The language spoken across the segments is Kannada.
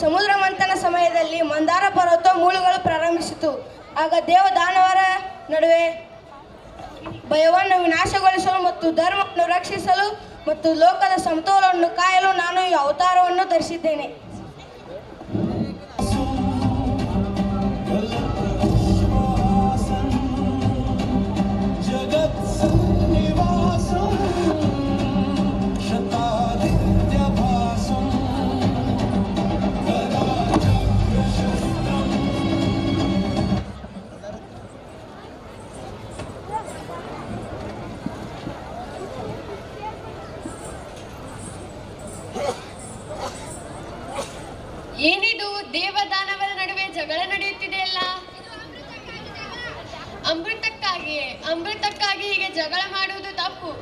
ಸಮುದ್ರ ಮಂಥನ ಸಮಯದಲ್ಲಿ ಮಂದಾರ ಪರ್ವತ ಮೂಳುಗಳು ಪ್ರಾರಂಭಿಸಿತು. ಆಗ ದೇವದಾನವರ ನಡುವೆ ಭಯವನ್ನು ವಿನಾಶಗೊಳಿಸಲು ಮತ್ತು ಧರ್ಮವನ್ನು ರಕ್ಷಿಸಲು ಮತ್ತು ಲೋಕದ ಸಮತೋಲನವನ್ನು ಕಾಯಲು ನಾನು ಈ ಅವತಾರವನ್ನು ಧರಿಸಿದ್ದೇನೆ. ಏನಿದು ದೇವದಾನವರ ನಡುವೆ ಜಗಳ ನಡೆಯುತ್ತಿದೆಯಲ್ಲ? ಅಮೃತಕ್ಕಾಗಿ ಹೀಗೆ ಜಗಳ ಮಾಡುವುದು ತಪ್ಪು.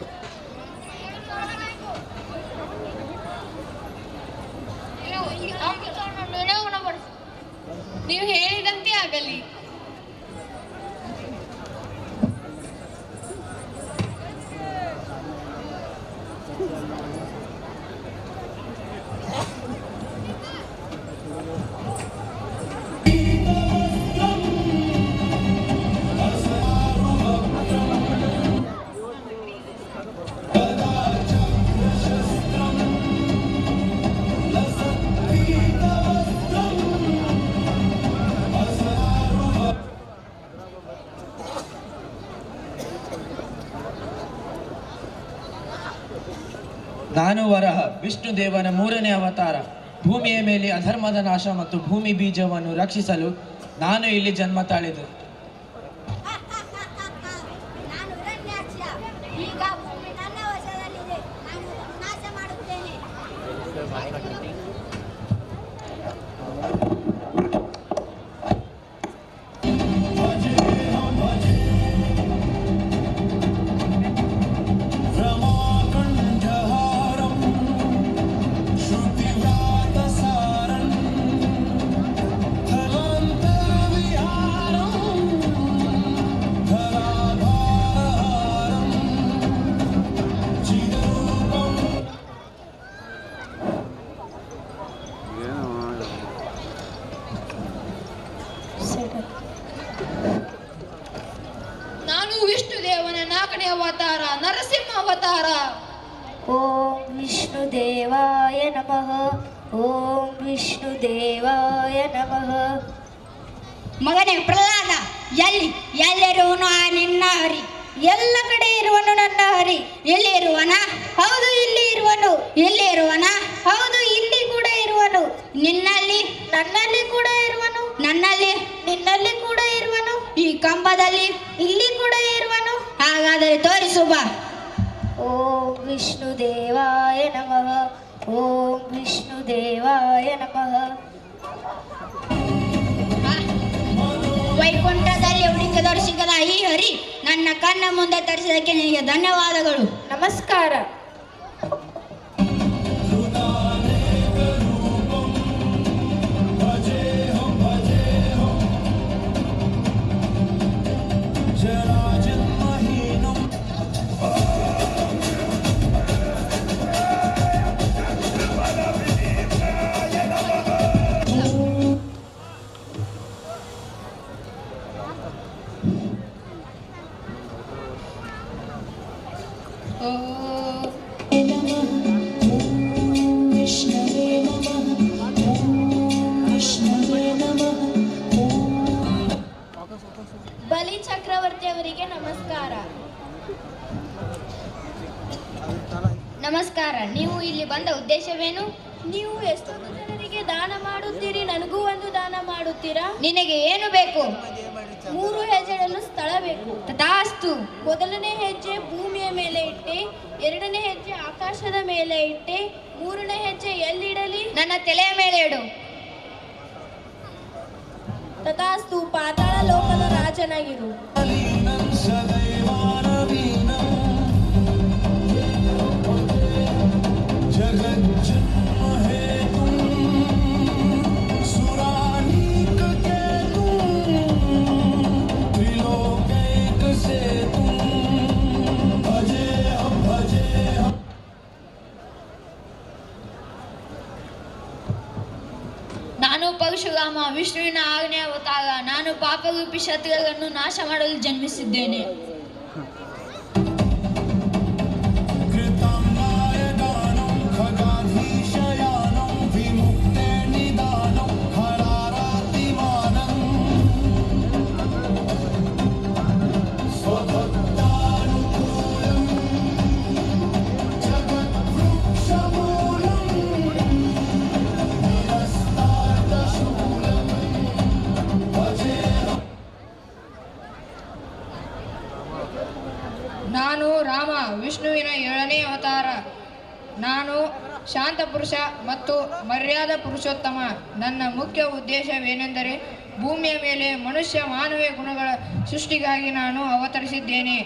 ನೀವು ಹೇಳಿದಂತೆ ಆಗಲಿ. ನಾನು ವರಹ, ವಿಷ್ಣು ದೇವನ 3ನೇ ಅವತಾರ. ಭೂಮಿಯ ಮೇಲೆ ಅಧರ್ಮದ ನಾಶ ಮತ್ತು ಭೂಮಿ ಬೀಜವನ್ನು ರಕ್ಷಿಸಲು ನಾನು ಇಲ್ಲಿ ಜನ್ಮ ತಾಳಿದೆ. ನಾನು ವಿಷ್ಣು ದೇವನ 4ನೇ ಅವತಾರ, ನರಸಿಂಹ ಅವತಾರ. ಓಂ ವಿಷ್ಣುದೇವಾಯ ನಮಃ. ಓಂ ವಿಷ್ಣುದೇವಾಯ ನಮಃ. ಮಗನೇ ಪ್ರಹ್ಲಾದ, ಎಲ್ಲಿರುವನು ಆ ನಿನ್ನ ಹರಿ? ಎಲ್ಲ ಕಡೆ ಇರುವನು ನನ್ನ ಹರಿ. ಎಲ್ಲಿ ಇರುವನ? ಹೌದು, ಇಲ್ಲಿ ಇರುವನು. ಎಲ್ಲಿ ಇರುವನ? ಹೌದು, ಇಲ್ಲಿ ಕೂಡ ಇರುವನು. ನಿನ್ನಲ್ಲಿ? ನನ್ನಲ್ಲಿ ಕೂಡ ಇರುವನು. ನನ್ನಲ್ಲಿ? ನಿನ್ನಲ್ಲಿ ಕೂಡ ಇರುವನು. ಈ ಕಂಬದಲ್ಲಿ? ಇಲ್ಲಿ ಕೂಡ ಇರುವನು. ಹಾಗಾದರೆ ತೋರಿಸು ಬಾ. ಓಂ ವಿಷ್ಣುದೇವಾಯ ನಮಃ. ಓಂ ವಿಷ್ಣುದೇವಾಯ ನಮಃ. ವೈಕುಂಠದಲ್ಲಿ ಹುಡುಕಿದರೂ ಸಿಗದ ಈ ಹರಿ ನನ್ನ ಕಣ್ಣ ಮುಂದೆ ತರಿಸಿದಕ್ಕೆ ನಿನಗೆ ಧನ್ಯವಾದಗಳು. ನಮಸ್ಕಾರ. ಬಲಿ ಚಕ್ರವರ್ತಿ ಅವರಿಗೆ ನಮಸ್ಕಾರ. ನಮಸ್ಕಾರ. ನೀವು ಇಲ್ಲಿ ಬಂದ ಉದ್ದೇಶವೇನು? ನೀವು ಎಷ್ಟೊಂದು ಜನರಿಗೆ ದಾನ ಮಾಡುತ್ತೀರಿ, ನನಗೂ ಒಂದು ದಾನ ಮಾಡುತ್ತೀರಾ? ನಿನಗೆ ಏನು ಬೇಕು? 3 ಹೆಜ್ಜೆಗಳನ್ನು ಸ್ಥಳ ಬೇಕು. ತಥಾಸ್ತು. ಮೊದಲನೇ ಹೆಜ್ಜೆ ಭೂಮಿಯ ಮೇಲೆ ಇಟ್ಟೆ, 2ನೇ ಹೆಜ್ಜೆ ಆಕಾಶದ ಮೇಲೆ ಇಟ್ಟೆ, 3ನೇ ಹೆಜ್ಜೆ ಎಲ್ಲಿಡಲಿ? ನನ್ನ ತಲೆಯ ಮೇಲೆ ಇಡು. ತಥಾಸ್ತು. ಪಾತಾಳ ಲೋಕದ ರಾಜನಾಗಿರು. ವಿಷ್ಣುವಿನ ಆಜ್ಞೆ ಅವತಾರ. ನಾನು ಪಾಪರೂಪಿ ಶತ್ರುಗಳನ್ನು ನಾಶ ಮಾಡಲು ಜನ್ಮಿಸಿದ್ದೇನೆ. ನಾನು ರಾಮ, ವಿಷ್ಣುವಿನ 7ನೇ ಅವತಾರ. ನಾನು ಶಾಂತ ಪುರುಷ ಮತ್ತು ಮರ್ಯಾದಾ ಪುರುಷೋತ್ತಮ. ನನ್ನ ಮುಖ್ಯ ಉದ್ದೇಶವೇನೆಂದರೆ ಭೂಮಿಯ ಮೇಲೆ ಮನುಷ್ಯ ಮಾನವೀಯ ಗುಣಗಳ ಸೃಷ್ಟಿಗಾಗಿ ನಾನು ಅವತರಿಸಿದ್ದೇನೆ.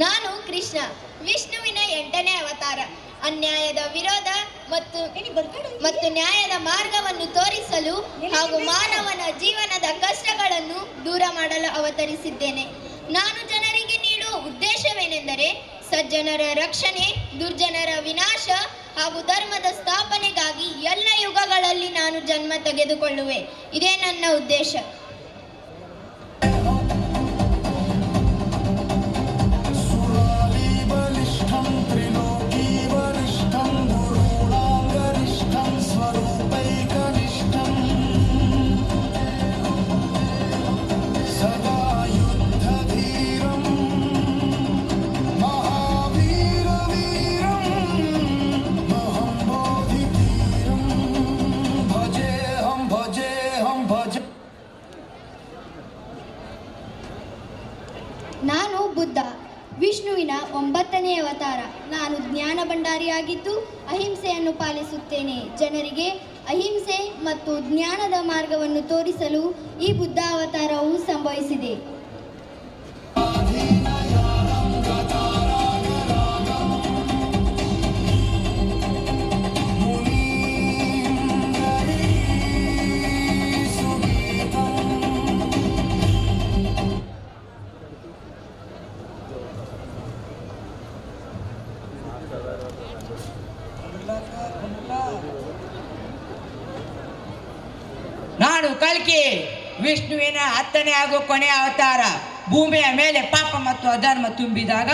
ನಾನು ಕೃಷ್ಣ, ವಿಷ್ಣುವಿನ 8ನೇ ಅವತಾರ. ಅನ್ಯಾಯದ ವಿರೋಧ ಮತ್ತು ನ್ಯಾಯದ ಮಾರ್ಗವನ್ನು ತೋರಿಸಲು ಹಾಗೂ ಮಾನವನ ಜೀವನದ ಕಷ್ಟಗಳನ್ನು ದೂರ ಮಾಡಲು ಅವತರಿಸಿದ್ದೇನೆ. ನಾನು ಜನರಿಗೆ ನೀಡುವ ಉದ್ದೇಶವೇನೆಂದರೆ ಸಜ್ಜನರ ರಕ್ಷಣೆ, ದುರ್ಜನರ ವಿನಾಶ ಹಾಗೂ ಧರ್ಮದ ಸ್ಥಾಪನೆಗಾಗಿ ಎಲ್ಲ ಯುಗಗಳಲ್ಲಿ ನಾನು ಜನ್ಮ ತೆಗೆದುಕೊಳ್ಳುವೆ. ಇದೇ ನನ್ನ ಉದ್ದೇಶ. ನಾನು ಬುದ್ಧ, ವಿಷ್ಣುವಿನ 9ನೇ ಅವತಾರ. ನಾನು ಜ್ಞಾನ ಭಂಡಾರಿಯಾಗಿದ್ದು ಅಹಿಂಸೆಯನ್ನು ಪಾಲಿಸುತ್ತೇನೆ. ಜನರಿಗೆ ಅಹಿಂಸೆ ಮತ್ತು ಜ್ಞಾನದ ಮಾರ್ಗವನ್ನು ತೋರಿಸಲು ಈ ಬುದ್ಧ ಅವತಾರವು ಸಂಭವಿಸಿದೆ. ನಾನು ಕಲ್ಕಿ, ವಿಷ್ಣುವಿನ 10ನೇ ಹಾಗೂ ಕೊನೆಯ ಅವತಾರ. ಭೂಮಿಯ ಮೇಲೆ ಪಾಪ ಮತ್ತು ಅಧರ್ಮ ತುಂಬಿದಾಗ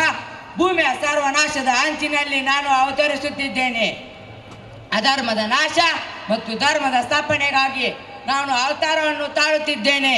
ಭೂಮಿಯ ಸರ್ವನಾಶದ ಅಂಚಿನಲ್ಲಿ ನಾನು ಅವತರಿಸುತ್ತಿದ್ದೇನೆ. ಅಧರ್ಮದ ನಾಶ ಮತ್ತು ಧರ್ಮದ ಸ್ಥಾಪನೆಗಾಗಿ ನಾನು ಅವತಾರವನ್ನು ತಾಳುತ್ತಿದ್ದೇನೆ.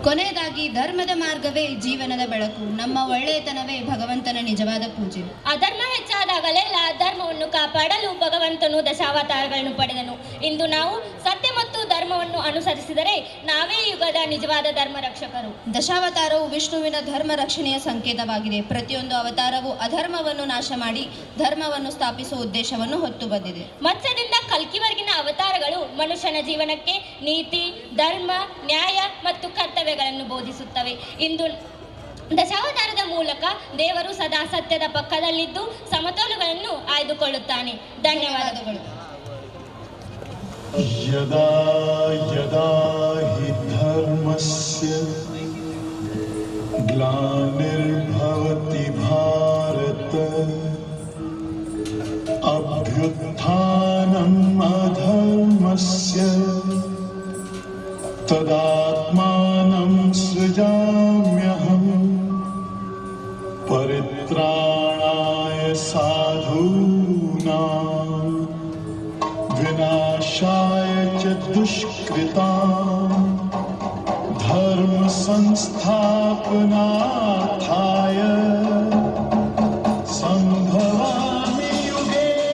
ಕೊನೆಯದಾಗಿ ಧರ್ಮದ ಮಾರ್ಗವೇ ಜೀವನದ ಬೆಳಕು. ನಮ್ಮ ಒಳ್ಳೆಯತನವೇ ಭಗವಂತನ ನಿಜವಾದ ಪೂಜೆ. ಅಧರ್ಮ ಹೆಚ್ಚಾದಾಗಲೆಲ್ಲ ಧರ್ಮವನ್ನು ಕಾಪಾಡಲು ಭಗವಂತನು ದಶಾವತಾರಗಳನ್ನು ಪಡೆದನು. ಇಂದು ನಾವು ಸತ್ಯ ಮತ್ತು ಧರ್ಮವನ್ನು ಅನುಸರಿಸಿದರೆ ನಾವೇ ಯುಗದ ನಿಜವಾದ ಧರ್ಮ ರಕ್ಷಕರು. ದಶಾವತಾರವು ವಿಷ್ಣುವಿನ ಧರ್ಮ ರಕ್ಷಣೆಯ ಸಂಕೇತವಾಗಿದೆ. ಪ್ರತಿಯೊಂದು ಅವತಾರವು ಅಧರ್ಮವನ್ನು ನಾಶ ಮಾಡಿ ಧರ್ಮವನ್ನು ಸ್ಥಾಪಿಸುವ ಉದ್ದೇಶವನ್ನು ಹೊತ್ತು ಬಂದಿದೆ. ಮತ್ಸ್ಯದಿಂದ ಕಲ್ಕಿವರೆಗಿನ ಅವತಾರಗಳು ಮನುಷ್ಯನ ಜೀವನಕ್ಕೆ ನೀತಿ, ಧರ್ಮ, ನ್ಯಾಯ ಮತ್ತು ಕರ್ತವ್ಯಗಳನ್ನು ಬೋಧಿಸುತ್ತವೆ. ಇಂದು ದಶಾವತಾರದ ಮೂಲಕ ದೇವರು ಸದಾ ಸತ್ಯದ ಪಕ್ಕದಲ್ಲಿದ್ದು ಸಮತೋಲಗಳನ್ನು ಆಯ್ದುಕೊಳ್ಳುತ್ತಾನೆ. ಧನ್ಯವಾದಗಳು. ಯದಾ ಯದಾ ಹಿ ಧರ್ಮಸ್ಯ ಗ್ಲಾನಿರ್ಭವತಿ ಭಾರತ ಅಭ್ಯುತ್ಥಾನಂ ಅಧರ್ಮಸ್ಯ विनाशाय च दुष्कृताम् धर्म संस्थापनार्थाय